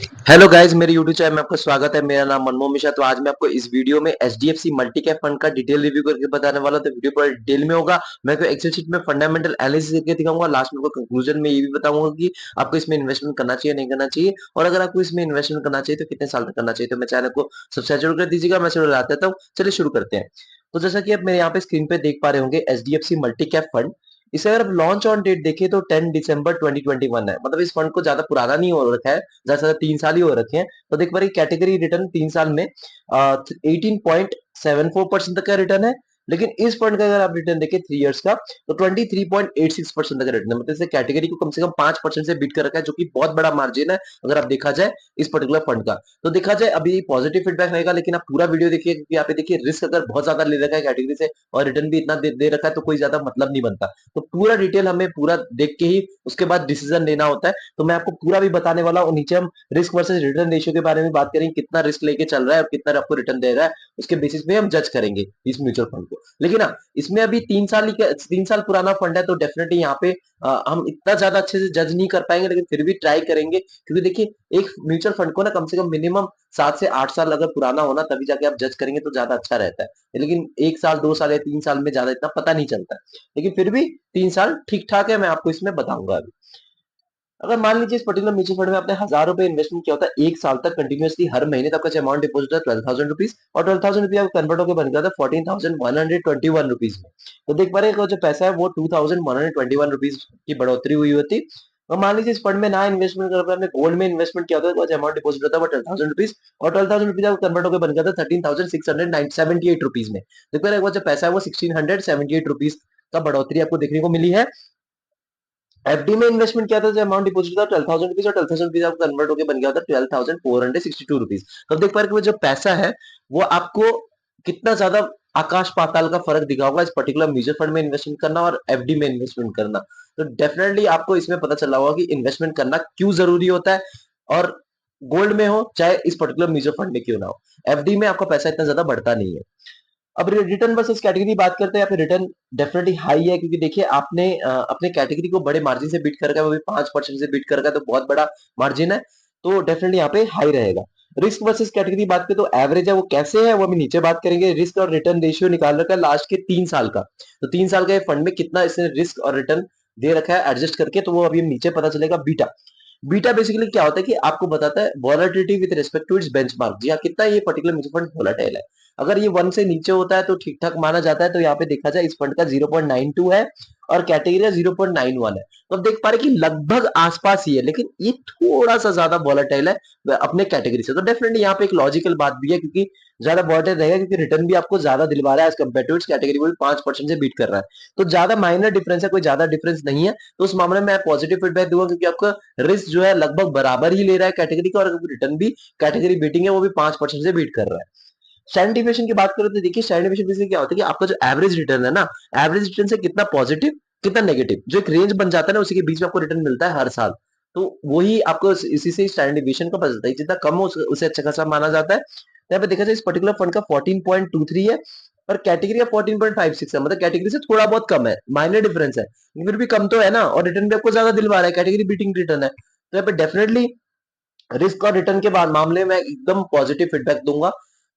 Hello guys, मेरे YouTube channel में आपका स्वागत है। मेरा नाम मनमोहन मिश्रा। तो आज मैं आपको इस वीडियो में एचडीएफसी मल्टी कैप फंड का डिटेल रिव्यू करके बताने वाला हूं। तो वीडियो पूरा डिटेल में होगा। मैं आपको एक्सेल शीट में फंडामेंटल एनालिसिस करके दिखाऊंगा। लास्ट में आपको कंक्लूजन में ये भी बताऊंगा कि आपको इसमें इन्वेस्टमेंट करना चाहिए नहीं करना चाहिए, और अगर आपको इसमें इन्वेस्टमेंट करना चाहिए तो कितने साल तक करना चाहिए। तो मैं चैनल को सब्सक्राइब जरूर कर दीजिएगा। मैं शुरू करता हूँ, चलिए शुरू करते हैं। तो जैसा कि आप मेरे यहाँ पे स्क्रीन पे देख पा रहे होंगे, एचडीएफसी मल्टी कैप फंड, इसे अगर आप लॉन्च ऑन डेट देखें तो 10 दिसंबर 2021 है। मतलब इस फंड को ज्यादा पुराना नहीं हो रखा है, ज्यादा से ज्यादा 3 साल ही हो रखे हैं। तो देख पा रहे कैटेगरी रिटर्न 3 साल में 18.74% तक का रिटर्न है। लेकिन इस फंड का अगर आप रिटर्न देखें 3 इयर्स का, तो 23.86% तक का रिटर्न है। मतलब इसे कैटेगरी को कम से कम 5% से बीट कर रखा है, जो कि बहुत बड़ा मार्जिन है अगर आप देखा जाए इस पर्टिकुलर फंड का। तो देखा जाए अभी पॉजिटिव फीडबैक रहेगा, लेकिन आप पूरा वीडियो देखिए, क्योंकि यहाँ पे देखिए रिस्क अगर बहुत ज्यादा ले रखा है कैटेगरी से और रिटर्न भी इतना दे रखा है, तो कोई ज्यादा मतलब नहीं बनता। तो पूरा डिटेल हमें पूरा देख के ही उसके बाद डिसीजन लेना होता है। तो मैं आपको पूरा भी बताने वाला हूँ। नीचे हम रिस्क वर्सेस रिटर्न रेशियो के बारे में बात करेंगे, कितना रिस्क लेके चल रहा है और कितना आपको रिटर्न दे रहा है, उसके बेसिस पे हम जज करेंगे इस म्यूचुअल फंड को। लेकिन हाँ, इसमें अभी 3 साल पुराना फंड है, तो डेफिनेटली यहाँ पे हम इतना ज्यादा अच्छे से जज नहीं कर पाएंगे, लेकिन फिर भी ट्राई करेंगे। क्योंकि देखिए एक म्यूचुअल फंड को ना कम से कम मिनिमम 7 से 8 साल अगर पुराना होना, तभी जाके आप जज करेंगे तो ज्यादा अच्छा रहता है। लेकिन 1 साल 2 साल या 3 साल में ज्यादा इतना पता नहीं चलता है। लेकिन फिर भी 3 साल ठीक ठाक है, मैं आपको इसमें बताऊंगा अभी। अगर मान लीजिए इस पर्टिकुलर म्यूचुअल फंड में आपने 1000 रुपए इन्वेस्टमेंट किया होता है 1 साल तक कंटिन्यूअसली, हर महीने तक का अमाउंट डिपोजिट है 12,000 रुपीज, और 12,000 रुपये आपको कन्वर्ट होकर बन गया था 14,121 रुपीज में। तो देख पा रहे हैं जो पैसा है वो 2,121 रुपीज की बढ़ोतरी हुई होती। और मान लीजिए इस फंड में ना इन्वेस्टमेंट कर आपने गोल्ड में इन्वेस्टमेंट किया होता है, तो अमाउंट डिपोजिट होता है वो 12,000 रुपीज, और 12,000 रुपीज आपको कन्वर्ट होकर बन गया था 13,678 रुपीज में। देख पा रहे हैं जो पैसा है वो 1,678 रुपीज का बढ़ोतरी आपको देखने को मिली है। एफडी में इन्वेस्टमेंट किया था, जो अमाउंट डिपॉजिट था 12,000 रुपीज, और 12,000 रुपीज आपको कन्वर्ट होकर बन गया था 12,462 रुपीज। तो देख पा रहे कि जो पैसा है वो आपको कितना ज्यादा आकाश पाताल का फर्क दिखा होगा इस पर्टिकुलर म्यूचुअल फंड में इन्वेस्टमेंट करना और एफडी में इन्वेस्टमेंट करना। तो डेफिनेटली आपको इसमें पता चला होगा कि इन्वेस्टमेंट करना क्यों जरूरी होता है। और गोल्ड में हो चाहे इस पर्टिकुलर म्यूचुअल फंड में क्यों ना हो, एफडी में आपका पैसा इतना ज्यादा बढ़ता नहीं है। अब रिटर्न वर्सेस कैटेगरी बात करते हैं, या फिर रिटर्न डेफिनेटली हाई है, क्योंकि देखिए आपने अपने कैटेगरी को बड़े मार्जिन से बीट कर रखा है, वो भी 5% से बीट कर रखा है, तो बहुत बड़ा मार्जिन है। तो डेफिनेटली यहाँ पे हाई रहेगा। रिस्क वर्सेस कैटेगरी बात करें तो एवरेज है, वो कैसे है वो अभी नीचे बात करेंगे। रिस्क और रिटर्न रेशियो निकाल रखा है लास्ट के 3 साल का। तो 3 साल का ये फंड में कितना इसने रिस्क और रिटर्न दे रखा है एडजस्ट करके, तो वो अभी नीचे पता चलेगा। बीटा, बीटा बेसिकली क्या होता है कि आपको बताता है volatility with respect to its benchmark. जी हाँ, कितना ये पर्टिकुलर म्यूचुअल फंड वोलेटाइल है। अगर ये 1 से नीचे होता है तो ठीक ठाक माना जाता है। तो यहाँ पे देखा जाए इस फंड का 0.92 है और कैटेगरी 0.91 है। तो अब देख पा रहे कि लगभग आसपास ही है, लेकिन ये थोड़ा सा ज्यादा वॉलेटाइल है अपने कैटेगरी से। तो डेफिनेटली यहाँ पे एक लॉजिकल बात भी है, क्योंकि ज्यादा वॉलेटाइल रहेगा क्योंकि रिटर्न भी आपको ज्यादा दिलवा रहा है as compared to its category को भी 5% से बीट कर रहा है। तो ज्यादा माइनर डिफरेंस है, कोई ज्यादा डिफरेंस नहीं है। तो उस मामले में मैं पॉजिटिव फीडबैक दूंगा, क्योंकि आपका रिस्क जो है लगभग बराबर ही ले रहा है कैटेगरी का, और रिटर्न भी कैटेगरी बीटिंग है वो भी 5% से बीट कर रहा है। स्टैंडर्ड डिविएशन की बात करें तो देखिए स्टैंडर्ड डिविएशन बेसिकली क्या होता है कि आपका जो एवरेज रिटर्न है ना, एवरेज रिटर्न से कितना पॉजिटिव कितना नेगेटिव, जो एक रेंज बन जाता है ना, उसी के बीच में आपको रिटर्न मिलता है हर साल। तो वही आपको इसी से स्टैंडर्ड डिविएशन का पता चलता है, जितना कम हो उसे अच्छा खासा माना जाता है। तो यहाँ पे देखा जाए इस पर्टिकुलर फंड का 14.23 है, और कैटेगरी का 14.56 है। मतलब कैटेगरी से थोड़ा बहुत कम है, माइनर डिफरेंस है, फिर भी कम तो है ना। और रिटर्न भी आपको ज्यादा दिलवा रहा है, कैटेगरी बीटिंग रिटर्न है। तो यहाँ पे डेफिनेटली रिस्क और रिटर्न के बाद मामले में एकदम पॉजिटिव फीडबैक दूंगा।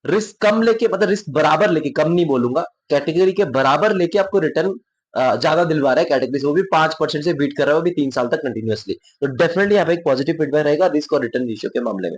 रिस्क कम लेके, मतलब रिस्क बराबर लेके, कम नहीं बोलूंगा, कैटेगरी के बराबर लेके आपको रिटर्न ज्यादा दिलवा रहा है कैटेगरी से, वो भी 5% से बीट कर रहा है, वो भी 3 साल तक कंटिन्यूअसली। तो डेफिनेटली यहाँ पे एक पॉजिटिव फीडबैक रहेगा रिस्क और रिटर्न रेशियो के मामले में।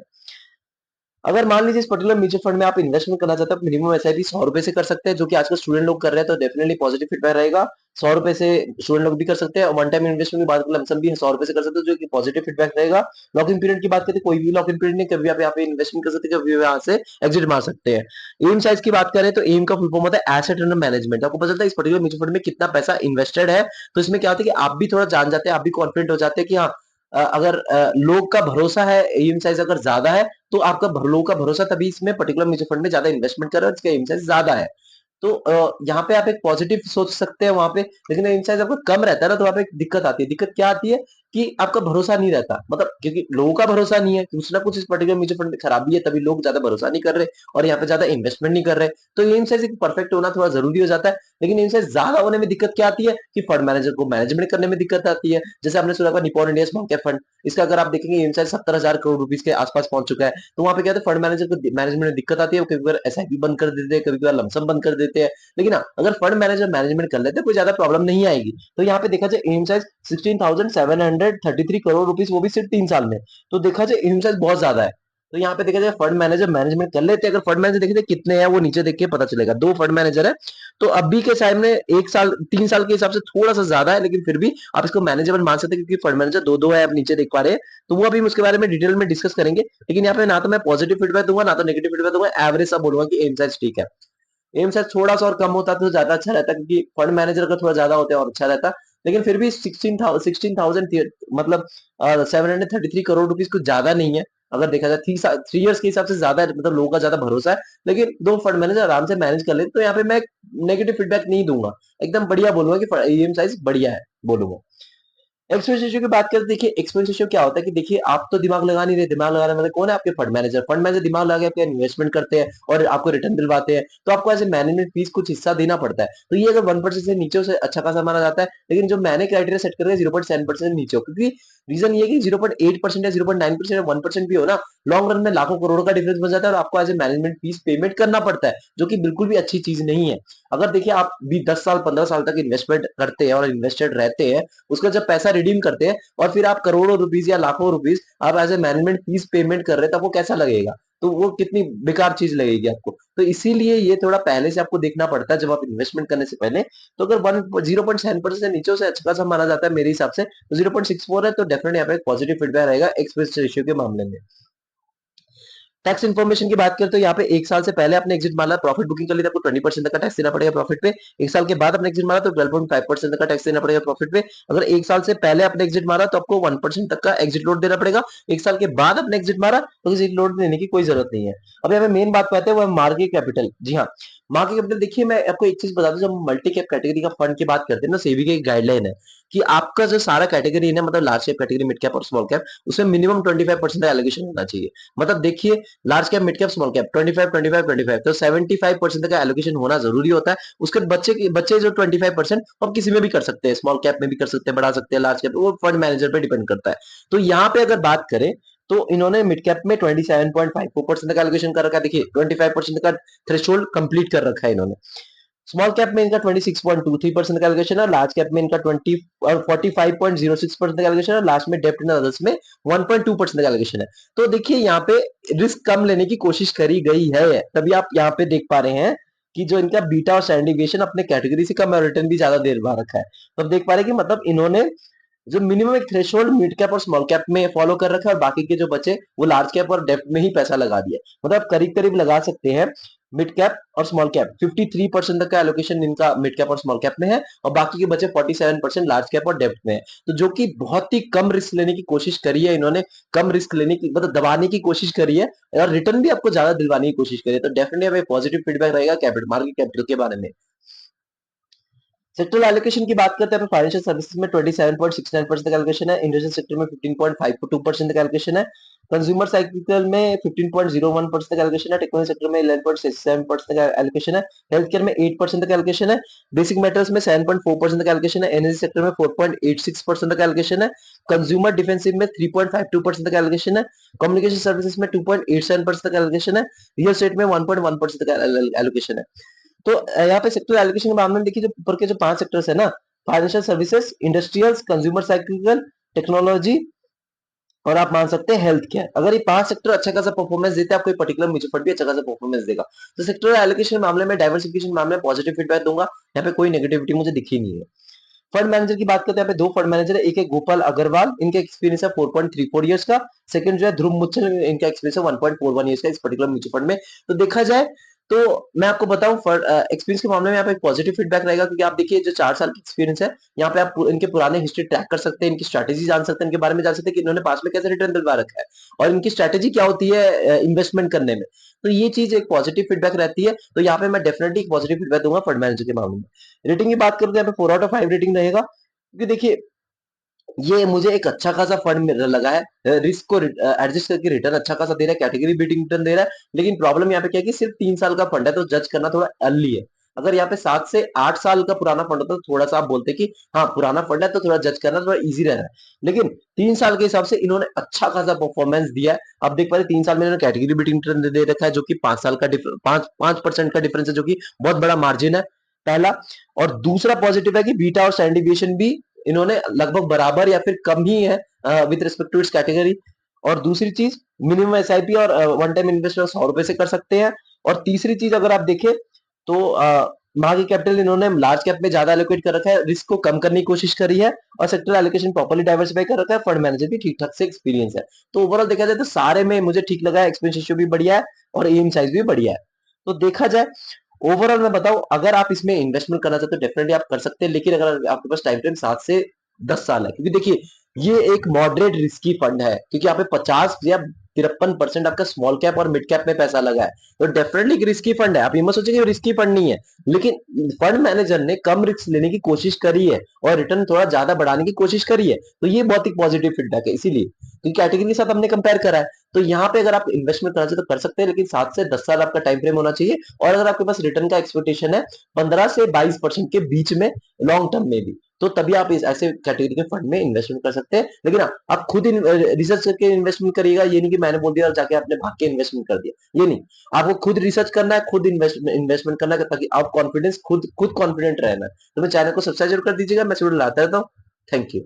अगर मान लीजिए इस पर्टिकुलर म्यूचुअल फंड में आप इन्वेस्टमेंट करना चाहते हैं, मिनिमम एसआईपी 100 रुपए से कर सकते हैं, जो कि आजकल स्टूडेंट लोग कर रहे हैं। तो डेफिनेटली पॉजिटिव फीडबैक रहेगा। 100 रुपए से स्टूडेंट लोग भी कर सकते हैं, और वन टाइम इन्वेस्टमेंट की बात करें लमसम भी 100 रुपए से कर सकते हैं, जो कि पॉजिटिव फीडबैक रहेगा। लॉक इन पीरियड की बात करें, कोई भी लॉक इन पीरियड नहीं, कभी आप यहाँ पे इन्वेस्टमेंट कर सकते हैं, कभी यहाँ से एग्जिट मार सकते हैं। एम साइज की बात करें तो एम का फुल फॉर्म होता है एसेट अंडर मैनेजमेंट। आपको पता चलता है इस पर्टिकुलर म्यूचुअल फंड में कितना पैसा इन्वेस्टेड है। तो इसमें क्या होता है कि आप भी थोड़ा जान जाते हैं, आप भी कॉन्फिडेंट हो जाते हैं कि हाँ, अगर लोग का भरोसा है, एम साइज अगर ज्यादा है, तो आपका लोगों का भरोसा तभी इसमें पर्टिकुलर म्यूचुअल फंड में ज्यादा इन्वेस्टमेंट कर रहे हो, इसका एम साइज ज्यादा है। तो यहाँ पे आप एक पॉजिटिव सोच सकते हैं वहां पे। लेकिन एम साइज आपका कम रहता है ना, तो वहां पे एक दिक्कत आती है। दिक्कत क्या आती है कि आपका भरोसा नहीं रहता, मतलब क्योंकि लोगों का भरोसा नहीं है, कुछ ना कुछ इस पर्टिकुलर म्यूचुअल फंड में खराबी है, तभी लोग ज्यादा भरोसा नहीं कर रहे और यहाँ पे ज्यादा इन्वेस्टमेंट नहीं कर रहे। तो ये इन एक परफेक्ट होना थोड़ा जरूरी हो जाता है, लेकिन इनसे ज्यादा होने में दिक्कत क्या आती है कि फंड मैनेजर को मैनेजमेंट करने में दिक्कत आती है। जैसे आपने सुना होगा Nippon India small cap fund, इसका अगर आप देखेंगे इनसाइड 70,000 करोड़ रुपीज के आसपास पहुंच चुका है। तो वहां पे क्या फंड मैनेजर को मैनेजमेंट में दिक्कत आती है, वो कभी बार एसआईपी बंद कर देते हैं, कभी कभार लमसम बंद कर देते हैं। लेकिन हाँ, अगर फंड मैनेजर मैनेजमेंट कर लेते हैं कोई ज्यादा प्रॉब्लम नहीं आएगी। तो यहाँ पे देखा जाए एम साइज 16,733 करोड़ रुपीज, वो भी सिर्फ 3 साल में। तो देखा जाए एम साइज बहुत ज्यादा है। तो यहाँ पे देखा जाए फंड मैनेजर मैनेजमेंट कर लेते हैं। अगर फंड मैनेजर देखे कितने हैं वो नीचे देख के पता चलेगा, 2 फंड मैनेजर है। तो अभी के टाइम में 1 साल 3 साल के हिसाब से थोड़ा सा ज्यादा है, लेकिन फिर भी आप इसको मैनेजेबल मान सकते हैं, क्योंकि फंड मैनेजर दो है, आप नीचे देख पा रहे हैं। तो वो अभी हम उसके बारे में डिटेल में डिस्कस करेंगे। लेकिन यहाँ पे ना तो मैं पॉजिटिव फीडबैक दूंगा, ना तो नेगेटिव फीडबैक दूंगा, एवरेज सा बोलूंगा कि एम साइज ठीक है। एम साइज थोड़ा सा और कम होता तो ज्यादा अच्छा रहता, क्योंकि फंड मैनेजर का थोड़ा ज्यादा होता है और अच्छा रहता। लेकिन फिर भी 16,000 मतलब 733 करोड़ रुपीज कुछ ज्यादा नहीं है। अगर देखा जाए 3 इयर्स के हिसाब से ज्यादा है, मतलब लोगों का ज्यादा भरोसा है। लेकिन 2 फंड मैनेजर आराम से मैनेज कर ले, तो यहाँ पे मैं नेगेटिव फीडबैक नहीं दूंगा, एकदम बढ़िया बोलूंगा कि एम साइज बढ़िया है बोलूंगा। एक्सपेंस रेशियो की बात करें, देखिए एक्सपेंस रेशियो क्या होता है कि देखिए आप तो दिमाग लगा नहीं रहे, दिमाग लगाने वाले कौन है? आपके फंड मैनेजर। फंड मैनेजर दिमाग लगा के आपके इन्वेस्टमेंट करते हैं और आपको रिटर्न दिलवाते हैं, तो आपको एज ए मैनेजमेंट फीस कुछ हिस्सा देना पड़ता है। तो ये अगर 1% से नीचे से अच्छा खासा माना जाता है, लेकिन जो मैंने क्राइटेरिया सेट कर 0.7% नीचे हो, क्योंकि रीजन ये कि 0.8% या 0.9% या 1% भी हो ना, लॉन्ग रन में लाखों करोड़ों का डिफरेंस बन जाता है और आपको as a management fees payment करना पड़ता है, जो कि बिल्कुल भी अच्छी चीज नहीं है। अगर देखिए आप भी 10 साल 15 साल तक इन्वेस्टमेंट करते हैं और इन्वेस्टेड रहते हैं, उसका जब पैसा रिडीम करते हैं और फिर आप करोड़ों रुपीज या लाखों रुपीज आप as a management fees payment कर रहे हैं, तब वो कैसा लगेगा? तो वो कितनी बेकार चीज लगेगी आपको। तो इसीलिए ये थोड़ा पहले से आपको देखना पड़ता है जब आप इन्वेस्टमेंट करने से पहले। तो अगर 0.7% से नीचे से अच्छा खासा माना जाता है मेरे हिसाब से, तो 0.64 है, तो डेफिनेटली यहाँ पे पॉजिटिव फीडबैक रहेगा एक्सपेंस रेशियो के मामले में। टैक्स इन्फॉर्मेशन की बात करें तो यहाँ पे 1 साल से पहले आपने एग्जिट मारा, प्रॉफिट बुकिंग कर ली तो आपको 20% तक का टैक्स देना पड़ेगा प्रॉफिट पे। 1 साल के बाद आपने एग्जिट मारा तो 12.5% तक का टैक्स देना पड़ेगा प्रॉफिट पे। अगर 1 साल से पहले आपने एग्जिट मारा तो आपको 1% तक का एग्जिट लोड देना पड़ेगा। 1 साल के बाद आपने एग्जिट मारा तो एग्जिट लोड देने की कोई जरूरत नहीं है। अब यहाँ पे मेन बात पे आते हैं, वो मार्केट कैपिटल। जी हाँ, मार्केट कैपिटल देखिए मैं आपको एक चीज बता दूं, जब मल्टी कैप कैटेगरी का फंड की बात करते हैं ना, सेबी की एक गाइडलाइन है कि आपका जो सारा कैटेगरी है ना, मतलब large cap category, mid cap और स्मॉल कैप, उसमें मिनिमम 25% का एलोकेशन होना चाहिए। मतलब देखिए large cap, mid cap, small cap 25 25 25, तो 75% का एलोकेशन होना जरूरी होता है। उसके बच्चे जो 25% आप किसी में भी कर सकते हैं, स्मॉल कैप में भी कर सकते हैं, बढ़ा सकते हैं, लार्ज कैप, वो फंड मैनेजर पे डिपेंड करता है। तो यहाँ पे अगर बात करें तो इन्होंने मिड कैप में 27.54% का एलोकेशन कर रखा है। देखिए 25% का थ्रेशोल्ड कंप्लीट कर रखा है इन्होंने। स्मॉल कैप में इनका 26.23% का एलोकेशन है, लार्ज कैप में इनका 20 और 45.06% का एलोकेशन है, लास्ट में डेप्ट एंड अदर्स में 1.2% का एलोकेशन है। तो देखिए यहाँ पे रिस्क कम लेने की कोशिश करी गई है, तभी आप यहाँ पे देख पा रहे हैं कि जो इनका बीटा और स्टैंडर्ड डेविएशन अपने कैटेगरी से कम है, रिटर्न भी ज्यादा देर बाद रखा है। तो अब देख पा रहे हैं कि मतलब इन्होंने जो मिनिमम एक थ्रेशोल्ड मिड कैप और स्मॉल कैप में फॉलो कर रखा है, और बाकी के जो बचे वो लार्ज कैप और डेप्ट में ही पैसा लगा दिया। मतलब करीब करीब लगा सकते हैं मिड कैप और स्मॉल कैप 53% तक का एलोकेशन इनका मिड कैप और स्मॉल कैप में है, और बाकी के बचे 47% लार्ज कैप और डेप्ट में है। तो जो कि बहुत ही कम रिस्क लेने की कोशिश करी है इन्होंने, कम रिस्क लेने की मतलब दबाने की कोशिश करी है, और रिटर्न भी आपको ज्यादा दिलवाने की कोशिश करी है। तो डेफिनेटली हमें पॉजिटिव फीडबैक रहेगा कैपिटल मार्केट कैपिटल के बारे में। सेक्टर एलोकेशन की बात करते हैं, फाइनेंशियल सर्विसेज में 27.69% का एलोकेशन है, इंडस्ट्रियल सेक्टर में 15.52% का एलोकेशन है, कंज्यूमर साइकिल में 15.01% का एलोकेशन है, टेक्नोलॉजी सेक्टर में 11.67% का एलोकेशन है, हेल्थ केयर में 8% का एलोकेशन है, बेसिक मेटल्स में 7.4% का एलोकेशन है, एनर्जी सेक्टर में 4.86% का एलोकेशन है, कंज्यूमर डिफेंसिव में 3.52% का एलोकेशन है, कम्युनिकेशन सर्विसेज में 2.87% का एलोकेशन है, रियल एस्टेट में 1.1% का एलोकेशन है। तो यहाँ पे सेक्टर एलोकेशन के मामले में देखिए, जो ऊपर के जो 5 सेक्टर्स है ना, financial services, industrials, consumer cyclical, technology और आप मान सकते हैं हेल्थ केयर, अगर ये 5 सेक्टर अच्छा खासा परफॉर्मेंस देते हैं, कोई पर्टिकुलर म्यूचुअल फंड भी अच्छा खासा परफॉर्मेंस देगा। तो सेक्टर एलोकेशन मामले में, डाइवर्सिफिकेशन मामले में पॉजिटिव फीडबैक दूंगा, यहाँ पे कोई नेगेटिविटी मुझे दिखी नहीं है। फंड मैनेजर की बात करते हैं, यहाँ पे 2 फंड मैनेजर है, एक है गोपाल अग्रवाल, इनका एक्सपीरियंस है 4.34 इयर्स का। सेकंड जो है ध्रुव मुच्छल, इनका एक्सपीरियंस है 1.41 इयर्स का इस पर्टिकुलर म्यूचुअल फंड में। तो देखा जाए तो मैं आपको बताऊं, एक्सपीरियंस के मामले में यहाँ पे पॉजिटिव फीडबैक रहेगा, क्योंकि आप देखिए जो 4 साल की एक्सपीरियंस है, यहाँ पे आप इनके पुराने हिस्ट्री ट्रैक कर सकते हैं, इनकी स्ट्रैटेजी जान सकते हैं, इनके बारे में जान सकते हैं कि इन्होंने पास में कैसे रिटर्न दिलवा रखा है और इनकी स्ट्रैटेजी क्या होती है इन्वेस्टमेंट करने में। तो ये चीज एक पॉजिटिव फीडबैक रहती है, तो यहाँ पे मैं डेफिनेटली एक पॉजिटिव फीडबैक दूंगा फंड मैनेजर के मामले में। रेटिंग की बात करूं तो यहाँ पे 4 आउट ऑफ 5 रेटिंग रहेगा, क्योंकि देखिए ये मुझे एक अच्छा खासा फंड लगा है, रिस्क को एडजस्ट करके रिटर्न अच्छा खासा दे रहा है, कैटेगरी बीटिंग रिटर्न दे रहा है। लेकिन प्रॉब्लम यहाँ पे क्या है कि सिर्फ 3 साल का फंड है, तो जज करना थोड़ा अर्ली है। अगर यहाँ पे 7 से 8 साल का पुराना फंड होता तो थोड़ा सा आप बोलते कि हाँ पुराना फंड है तो थोड़ा जज करना थोड़ा इजी रह रहा है। लेकिन 3 साल के हिसाब से इन्होंने अच्छा खासा परफॉर्मेंस दिया है। आप देख पा रहे 3 साल में इन्होंने कैटेगरी बीटिंग रिटर्न दे रखा है, जो कि 5 साल का 5% का डिफरेंस है, जो कि बहुत बड़ा मार्जिन है, पहला। और दूसरा पॉजिटिव है कि बीटा और स्टैंडर्ड डिविएशन भी इन्होंने लगभग बराबर या फिर कम ही है with respect to its category. और दूसरी चीज, मिनिमम एसआईपी और वन टाइम इन्वेस्टमेंट 100 रुपए से कर सकते हैं। और तीसरी चीज अगर आप देखें तो मार्केट कैपिटल इन्होंने लार्ज कैप में ज्यादा एलोकेट कर रखा है, रिस्क को कम करने की कोशिश करी है, और सेक्टर एलोकेशन प्रॉपर्ली डाइवर्सिफाई कर रखा है, फंड मैनेजर भी ठीक ठाक से एक्सपीरियंस है। तो ओवरऑल देखा जाए तो सारे में मुझे ठीक लगा है, एक्सपेंस रेशियो भी बढ़िया है और एम साइज भी बढ़िया है। तो देखा जाए ओवरऑल मैं बताऊं, अगर आप इसमें इन्वेस्टमेंट करना चाहते हो डेफिनेटली आप कर सकते हैं, लेकिन अगर आपके पास टाइम फ्रेम 7 से 10 साल है, क्योंकि देखिए ये एक मॉडरेट रिस्की फंड है, क्योंकि यहाँ पे 50 या 53% आपका स्मॉल कैप और मिड कैप में पैसा लगा है। तो डेफिनेटली रिस्की फंड है, आप ये मत सोचिए कि रिस्की फंड नहीं है। लेकिन फंड मैनेजर ने कम रिस्क लेने की कोशिश करी है और रिटर्न थोड़ा ज्यादा बढ़ाने की कोशिश करी है, तो ये बहुत ही पॉजिटिव फीडबैक है। इसीलिए क्योंकि कैटेगरी के साथ हमने कंपेयर करा है, तो यहाँ पे अगर आप इन्वेस्टमेंट करना चाहिए तो कर सकते हैं, लेकिन 7 से 10 साल आपका टाइम फ्रेम होना चाहिए। और अगर आपके पास रिटर्न का एक्सपेक्टेशन है 15 से 22% के बीच में लॉन्ग टर्म में भी, तो तभी आप इस ऐसे कैटेगरी के फंड में इन्वेस्टमेंट कर सकते हैं। लेकिन हाँ, आप खुद रिसर्च करके इन्वेस्टमेंट करिएगा, ये नहीं कि मैंने बोल दिया और जाके आपने भाग के इन्वेस्टमेंट कर दिया, ये नहीं। आपको खुद रिसर्च करना है, खुद इन्वेस्टमेंट करना है, ताकि आप कॉन्फिडेंस खुद खुद कॉन्फिडेंट रहना है। तो मैं चैनल को सब्सक्राइब जरूर कर दीजिएगा, मैं जरूर लाता रहता हूँ। Thank you.